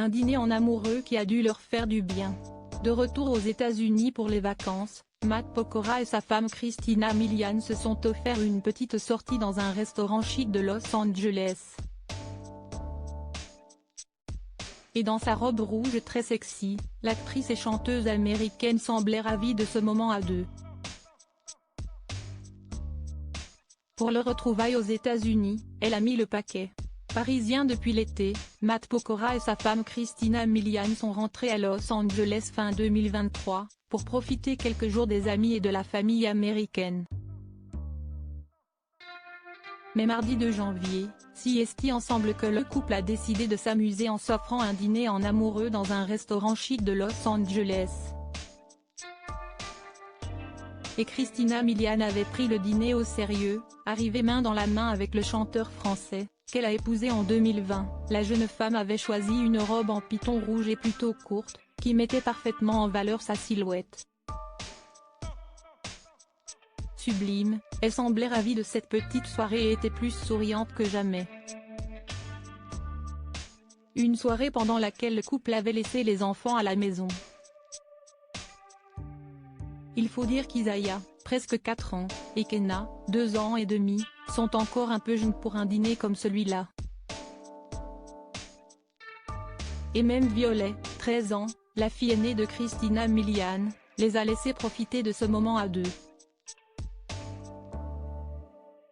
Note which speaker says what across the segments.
Speaker 1: Un dîner en amoureux qui a dû leur faire du bien. De retour aux États-Unis pour les vacances, Matt Pokora et sa femme Christina Milian se sont offert une petite sortie dans un restaurant chic de Los Angeles. Et dans sa robe rouge très sexy, l'actrice et chanteuse américaine semblait ravie de ce moment à deux. Pour le retrouvaille aux États-Unis, elle a mis le paquet. Parisien depuis l'été, Matt Pokora et sa femme Christina Milian sont rentrés à Los Angeles fin 2023, pour profiter quelques jours des amis et de la famille américaine. Mais mardi 2 janvier, CST ensemble que le couple a décidé de s'amuser en s'offrant un dîner en amoureux dans un restaurant chic de Los Angeles. Et Christina Milian avait pris le dîner au sérieux, arrivée main dans la main avec le chanteur français, qu'elle a épousé en 2020. La jeune femme avait choisi une robe en python rouge et plutôt courte, qui mettait parfaitement en valeur sa silhouette. Sublime, elle semblait ravie de cette petite soirée et était plus souriante que jamais. Une soirée pendant laquelle le couple avait laissé les enfants à la maison. Il faut dire qu'Isaiah, presque 4 ans, et Kenna, 2 ans et demi, sont encore un peu jeunes pour un dîner comme celui-là. Et même Violet, 13 ans, la fille aînée de Christina Milian, les a laissés profiter de ce moment à deux.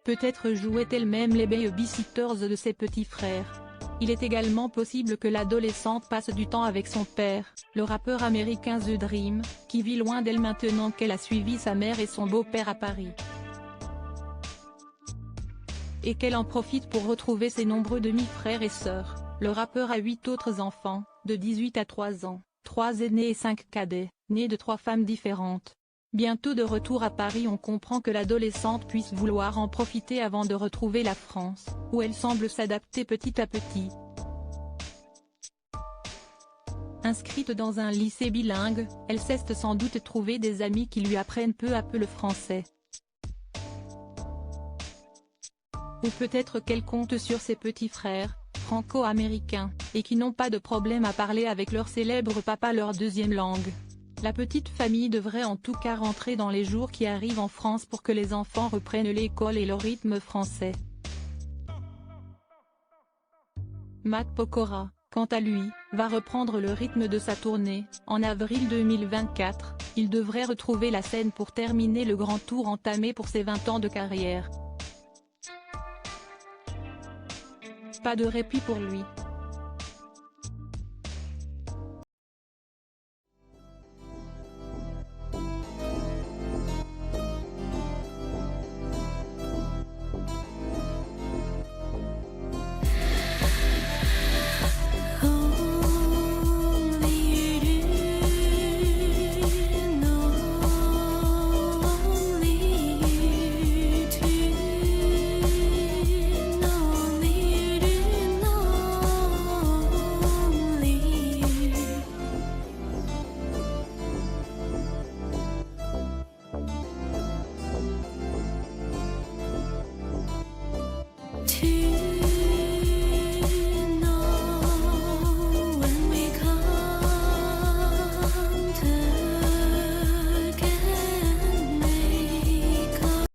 Speaker 1: Peut-être jouait-elle même les babysitters de ses petits frères. Il est également possible que l'adolescente passe du temps avec son père, le rappeur américain The Dream, qui vit loin d'elle maintenant qu'elle a suivi sa mère et son beau-père à Paris. Et qu'elle en profite pour retrouver ses nombreux demi-frères et sœurs. Le rappeur a 8 autres enfants, de 18 à 3 ans, 3 aînés et 5 cadets, nés de 3 femmes différentes. Bientôt de retour à Paris, on comprend que l'adolescente puisse vouloir en profiter avant de retrouver la France, où elle semble s'adapter petit à petit. Inscrite dans un lycée bilingue, elle sait sans doute trouver des amis qui lui apprennent peu à peu le français. Ou peut-être qu'elle compte sur ses petits frères, franco-américains, et qui n'ont pas de problème à parler avec leur célèbre papa leur deuxième langue. La petite famille devrait en tout cas rentrer dans les jours qui arrivent en France pour que les enfants reprennent l'école et le rythme français. Matt Pokora, quant à lui, va reprendre le rythme de sa tournée. En avril 2024, il devrait retrouver la scène pour terminer le grand tour entamé pour ses 20 ans de carrière. Pas de répit pour lui.